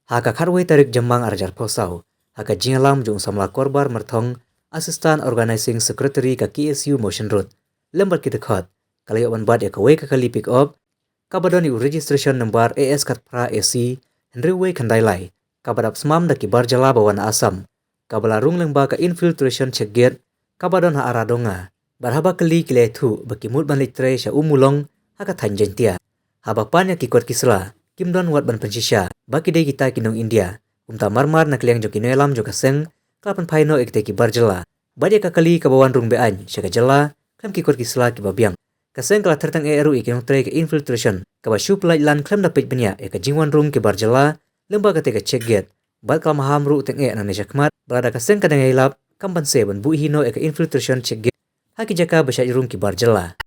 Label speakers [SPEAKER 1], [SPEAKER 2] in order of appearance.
[SPEAKER 1] Haka kharwai tarik jambang arjar posau. Haka Jylla jung samla korbar merthong Assistant Organizing Secretary ka KSU Motion Road. Lembar kita khot. Kalau yawan bad ya kawai kakali pick up. Kabadoni registration number AS Katpra AC Henrywe Kandailai. Kabadap smam da kibar Jylla bawana Asam. Kabala Rung Khlem ka infiltration check gate. Kabadon ha aradonga. Barhaba kali kile thu bakimut ban litre sha umulong haka thanjentia. Haba panya kikot kisla. Kimdon wat ban pensisya. Baki day kita kinong India. Umta marmar na kliang joki noelam joka seng. Klapan Phai Noh ekte kibar Jylla. Badia kakali kabawan rung bean. Syaka Jylla. Khlem kikot kisla kiba Biang. Kaseng kala tertang eru ikinong tray ke infiltration. Kaba syup Leit lan Khlem dapet benya eka jingwan rung kibar Jylla. Lemba kate ka check gate. Bat kala maham ru teng na nejakmat. Berada kaseng kadang hilap. Kampan se ban bu hino eka infiltration check gate. Haki Jaka besyat rung kibar Jylla.